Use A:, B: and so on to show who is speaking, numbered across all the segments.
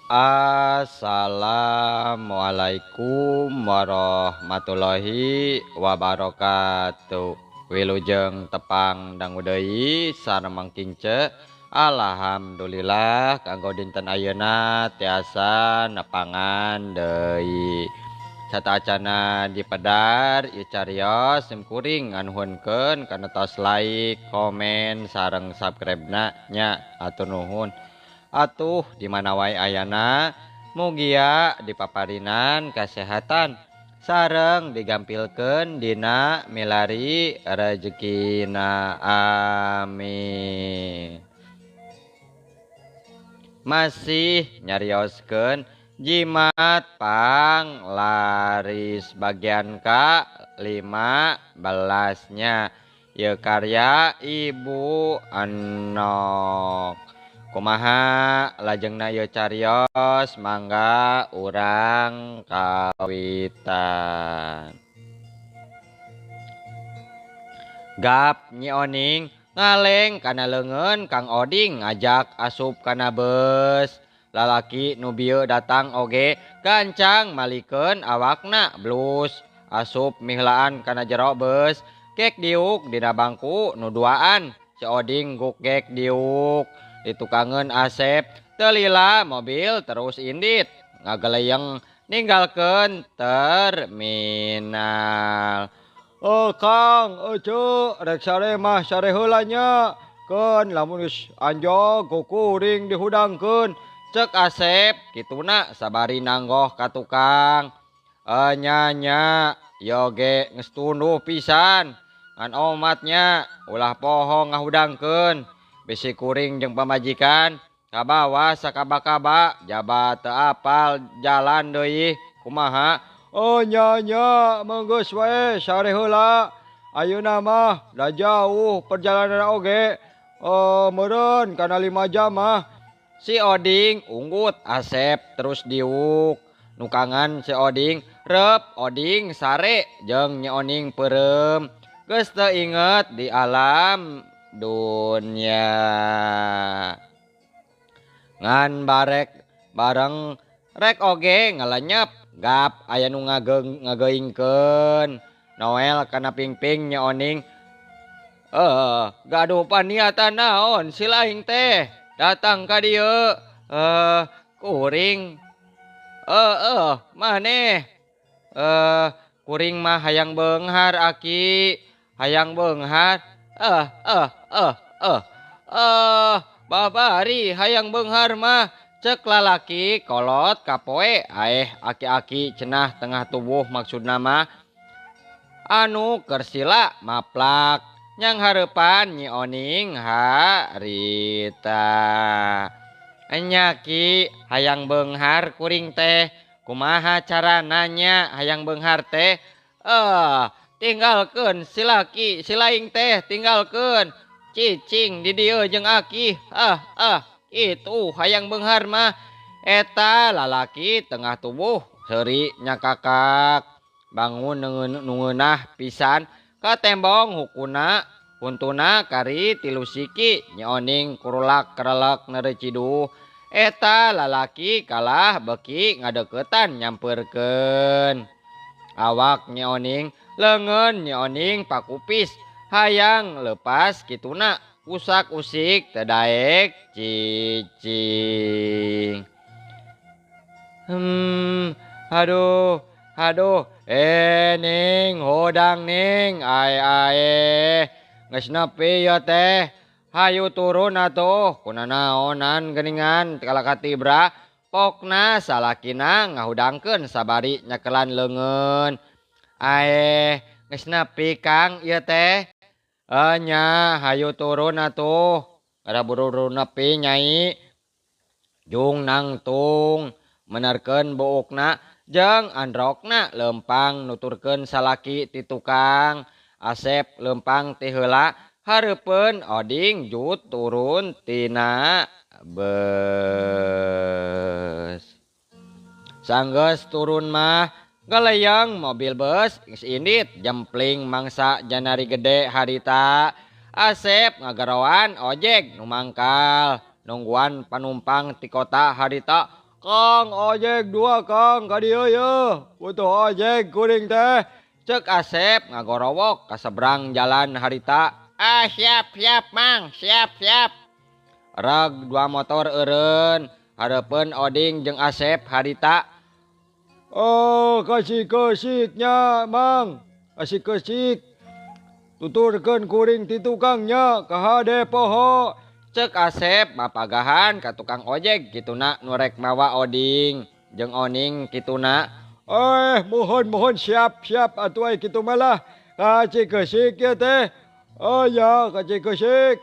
A: Assalamualaikum warahmatullahi wabarakatuh. Wilujeng tepang dangu deui sareng mangkince. Alhamdulillah kanggo dinten ayeuna tiasa nepangan deui. Satacana dipedar ieu cariyos sim kuring nganuhunkeun kana tos like, komen sareng subscribe-na nya atur nuhun. Atuh di mana wae ayana mugia dipaparinan kesehatan sareng digampilkeun dina milari rezekina amin. Masih nyarioskeun jimat panglaris bagian ke-15-nya ieu karya Ibu Enok. Kumaha lajengna ieu cariyos mangga urang kawitan. Gap Nyi Oning ngaleng kana leungeun Kang Oding ngajak asup kana beus. Lalaki nu bieu datang oge gancang malikeun awakna blus. Asup mihlaan kana jero beus gek diuk dina bangku nu duaan. Si Oding guk gek diuk. Ditukangeun Asep teu lila mobil terus indit ngageleyeng ninggalkeun terminal. Kang, ceu rek sare mah sare heula nya. Keun lamun geus anjog ku kuring dihudangkeun. Cek Asep kituna sabari nanggoh ka tukang. Nya ieu ge geus tunduh pisan. Ngan omatnya ulah poho ngahudangkeun. Bisi kuring jeung pamajikan kabawa sakaba-kaba jabat teu apal jalan deui kumaha. Nya manggeus wae sare heula. Ayeuna mah da jauh perjalanan oge. Meureun kana 5 jam mah. Si Oding unggut Asep terus diuk. Nukangan si Oding reup Oding sare jeung Nyi Oning peureum. Geus teu inget di alam dunya. Ngan bareng rek oge ngalenyep gap aya nu ngageuingkeun Noel kana pingping Nyi Oning. Gaduh paniatan naon si laing teh datang ka dieu. Kuring maneh kuring mah hayang beunghar aki. Hayang beunghar. Babari hayang beunghar mah cek lalaki kolot kapoe aki-aki cenah tengah tubuh maksudna mah anu keur sila maplak nyang hareupan Nyi Oning harita. Enya ki hayang beunghar kuring teh kumaha carana nya hayang beunghar teh. Tinggalkeun si laki si laing teh tinggalkeun cicing di dieu jeung aki. Itu hayang beunghar mah eta lalaki tengah tubuh seuri nya kakak bangun nungeunah pisan ka tembong huntuna kari 3 siki. Nyi Oning kurulak kerelek neureuh ciduh. Eta lalaki kalah beki ngadeuketan nyampeurkeun awak Nyi Oning. Leungeun Nyi Oning pakupis hayang leupas kituna usak-usik teu daek cicing. Aduh Ning hodang Ning ae geus nepi ya teh. Hayu turun atuh kunanaonan geuningan kalakatibra. Pokna salakina ngahudangkeun sabari nyakelan leungeun. Geus nepi Kang ieu teh. Nya hayu turun atuh. Kada buru-buru nepi Nyai. Jung nangtung menerkeun buukna jeung androkna leumpang nuturkeun salaki ti tukang. Asep leumpang ti heula hareupeun Oding jut turun tina beus. Sanggeus turun mah galeyang mobil bus geus indit jempling mangsa janari gede harita. Asep ngagarowan ojek nu mangkal nungguan panumpang ti kota harita. Kang ojek 2 Kang ka dieu ye. Butuh ojek kuring teh. Cek Asep ngagorowok ka seberang jalan harita.
B: Siap Mang, siap.
A: Reg 2 motor eureun. Hareupeun Oding jeung Asep harita. Oh, kasih-kesiknya Mang. Kasih-kesik. Tuturkeun kuring ti tukangnya ka hade poho. Cek Asep mapagahan ka tukang ojek kituna nu rek mawa Oding jeung Oning kituna. Mohon siap atuh ai kitu malah. Kasih-kesik ya teh. Oh ya, kasih-kesik.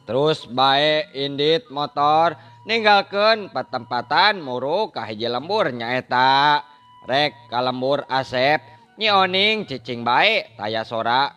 A: Terus bae indit motor ninggalkeun patempatan muruk ka hiji lembur nyaeta. Rek ka lembur Asep, Nyi Oning cicing bae taya sora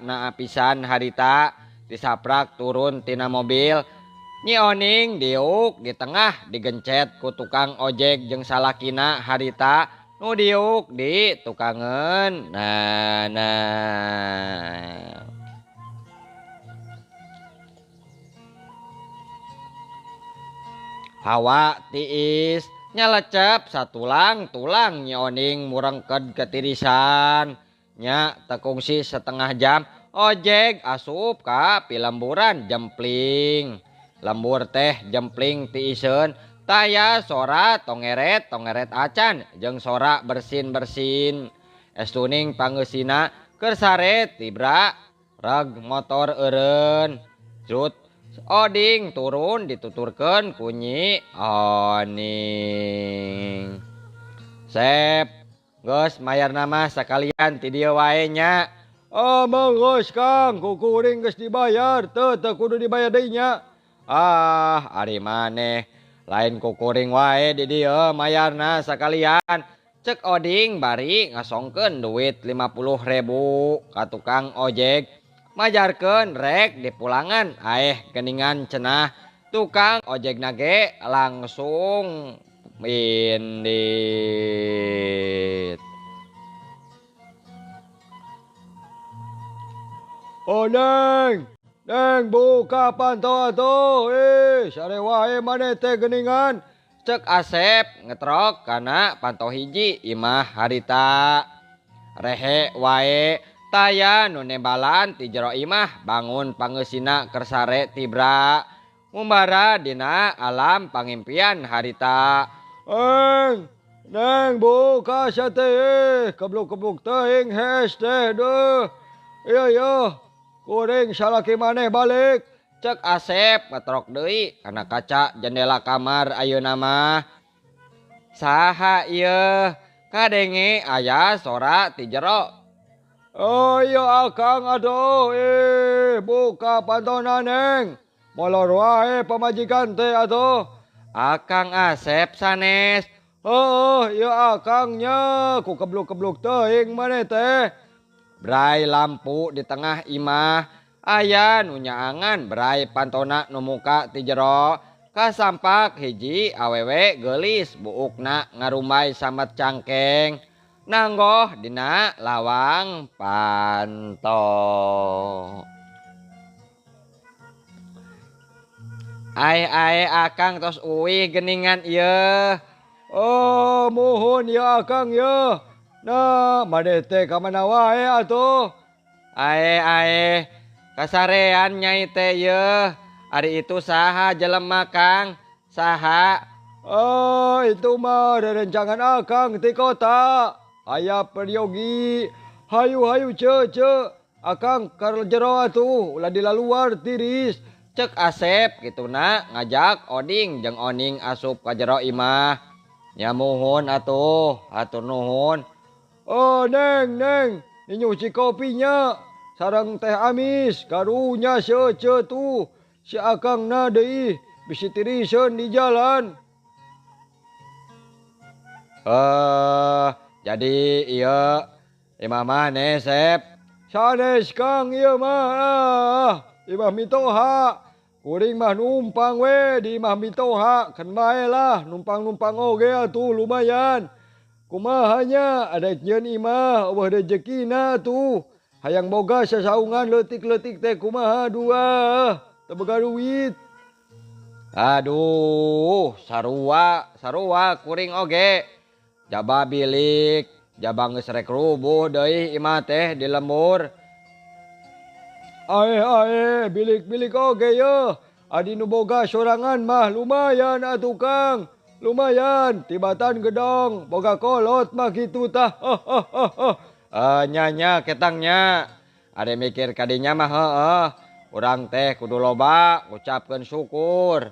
A: na pisan harita disaprak turun tina mobil. Nyi Oning diuk di tengah digencet ku tukang ojek jeung salakina harita nu diuk di tukangeun. Nah. Hawa tiis nyalecep satulang Nyi Oning murengked ketirisan. Nya tekungsi setengah jam ojek asup ka pilemburan jempling. Lembur teh jempling tiiseun taya sora tongeret acan jeung sora bersin. Estuning pangeusina keur sare tibra reg motor eureun. Cut Oding turun dituturkeun ku Nyi Oning. Sep, geus mayarna mah sakalian ti dieu wae nya. Geus Kang, kuring geus dibayar, teu kudu dibayar deui nya. Ari maneh, lain kuring wae di dieu mayarna sakalian. Cek Oding bari ngasongkeun duit 50.000 ka tukang ojek. Majarkeun rek di pulangan geningan cenah tukang ojek nage langsung indit. Neng buka pantau atuh. Sare wae maneh teh geningan. Cek Asep ngetrok kana pantau hiji imah harita. Rehe wae taya nu nembalan ti jero imah bangun pangeusina keur sare tibra ngumbara dina alam pangimpian harita. Neng buka sate kebluk teuing hes teh deuh. Iya kuring salaki maneh balik. Cek Asep ngetrok deui kana kaca jendela kamar ayeuna mah. Saha ieu? Kadenge aya sora ti jero. Iya Akang atuh. Buka pantona Neng. Molor wae pamajikan teh atuh. Akang Asep sanes. Iya Akangnya ku kebluk teuing maneh teh. Brai lampu di tengah imah aya nu nyaangan brai pantona nu muka ti jero. Kasampak hiji awewe geulis buukna ngarumbay samet cangkeng. Nanggoh dina lawang panto. Ai Akang tos uwih geningan ieu. Muhun ya Akang ya. Nah, maneh teh ka mana wae atuh. Ai kasarean nyai teh ieu. Ari itu saha jelema Kang? Saha? Itu mah rerencangan Akang ti kota. Aya peryogi, hayu ce Akang ka jero atuh ulah dilaluar tiris. Cek Asep kituna ngajak Oding jeung Oning asup ka jero imah. Nya muhun atuh, hatur nuhun. Neng, nyuci kopinya sareng teh amis karunya seuceu tuh. Si Akangna deui bisi tiriseun di jalan. Jadi iya imah maneh Sep? Sanes Kang ieu mah. Imah mitoha. Kuring mah numpang we di imah mitoha. Kan bae lah numpang oge atuh lumayan. Kumahanya ada nyeun imah eueuh rezekina tuh. Hayang boga sasaungan leutik teh kumaha dua. Teu boga duit. Aduh, sarua kuring oge. Jaba bilik, jaba geus rek rubuh deui imah teh di lembur. Ae bilik oge ye. Adi nu boga sorangan mah lumayan atuh Kang. Lumayan, tibatan gedong, boga kolot mah kitu tah. Nya ketangnya. Ade mikir kadinya mah heueuh. Urang teh kudu loba ngucapkeun syukur.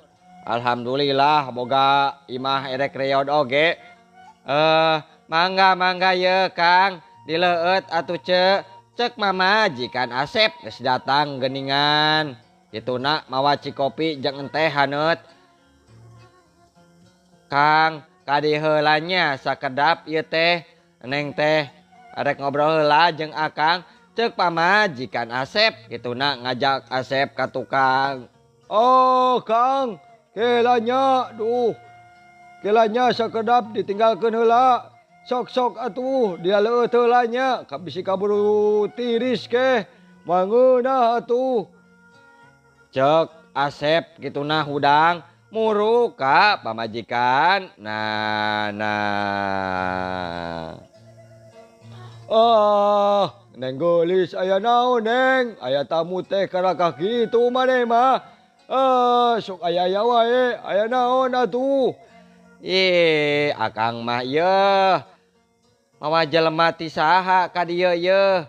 A: Alhamdulillah boga imah erek reod oge. Mangga ye Kang, dileueut atuh cek mama jikan Asep geus datang geuningan. Kituna mawa cikopi jeung teh haneut. Kang, kadi heula nya sakedap ieu teh. Neng teh arek ngobrol heula jeung Akang cek pamajikan Asep. Kituna ngajak Asep ka tukang. Oh Kang, kelanya duh. Kelanya sakedap ditinggalkeun heula. Sok atuh dia leueut heula nya bisi kaburu tiris ke. Mangeunah atuh. Cek Asep kituna hudang muru ka pamajikan. Nah. Neng geulis aya naon Neng? Aya tamu teh karakah kitu maneh mah. Sok aya wae, aya naon atuh? Akang mah yeuh. Mawa jelema ti saha ka dieu yeuh.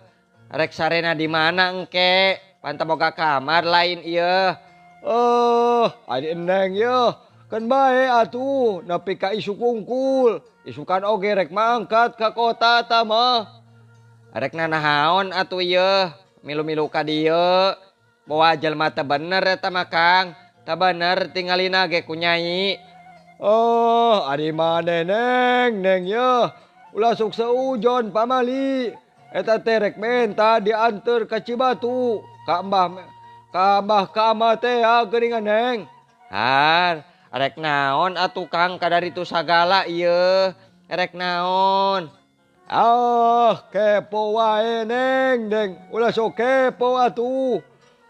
A: Rek sarena di mana engke? Panta boga kamar lain ieu. Adi Neng yeuh. Kan bae atuh nepi ka isu kungkul. Isukan oge rek mangkat ka kota tah mah. Rek nanahaon atuh ieu. Milu-milu ka dieu. Bawa jelema teu bener eta mah Kang. Teu bener tinggalina ge ku nyai. Ari maneh Neng yeuh. Ulah sok seujon pamali. Eta teh rek menta dianter ka Cibatu. Ka Mbah Kama teh geuningan Neng. Rek naon atuh Kang kadaritu sagala ieu. Rek naon? Kepo wae Neng. Ulah sok kepo atuh.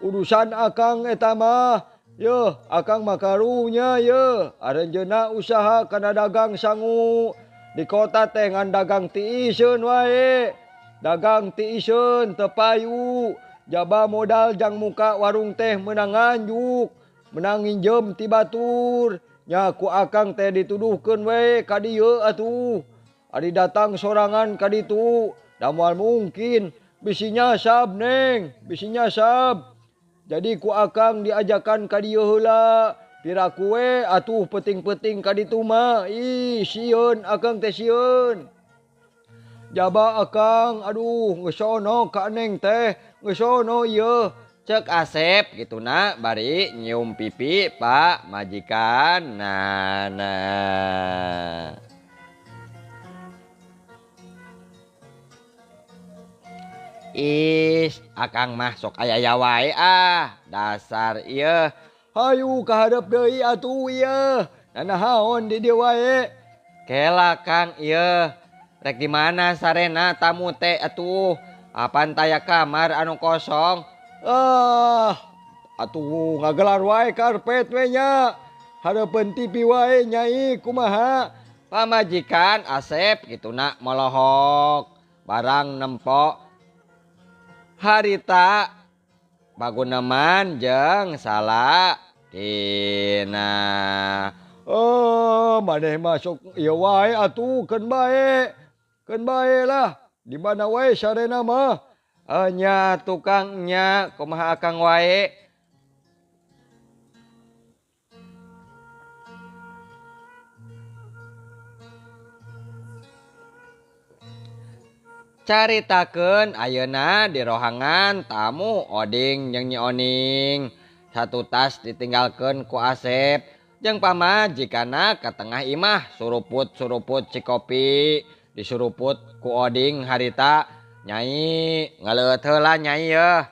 A: Urusan Akang eta mah. Yeuh, Akang mah karunya yeuh. Aranjeunna usaha kana dagang sangu. Di kota teh ngan dagang ti iseun wae. Dagang ti iseun teu payu. Jaba modal jang muka warung teh meunang nganjuk. Menang nginjem ti batur. Nya ku Akang teh dituduhkeun we ka dieu atuh. Ari datang sorangan ka ditu. Da moal mungkin bisi nyasab Neng, bisi nyasab. Jadi ku Akang diajakan ka dieu heula. Piraku we atuh penting-penting ka ditu mah. Sieun Akang teh sieun. Jaba Akang aduh geus sono ka Neng teh, geus sono ieu. Cek Asep gituna bari nyium pipi Pak majikan. Nah. Akang mah sok aya wae dasar ieu. Hayu kahadap deui atuh ieu. Nanahaon di dieu wae. Kela Kang ieu. Rek di mana sarena tamu teh atuh? Apan taya kamar anu kosong? Atuh ngagelar wae karpet we nya. Hareupeun TV wae nyai kumaha? Pamajikan Asep gituna molohok. Barang nempok harita baguneman jeung salah tina. Maneh masuk ieu wae atuh keun bae. Keun bae lah. Di mana wae sarena mah. Nya tukang nya kumaha Akang wae. Caritakeun ayeuna di rohangan tamu Oding jeung Nyi Oning. Satu tas ditinggalkeun ku Asep jeung pamajikanna ka tengah imah suruput cikopi. Disuruput ku Oding harita. Nyai ngaleueut heula Nyai yeuh.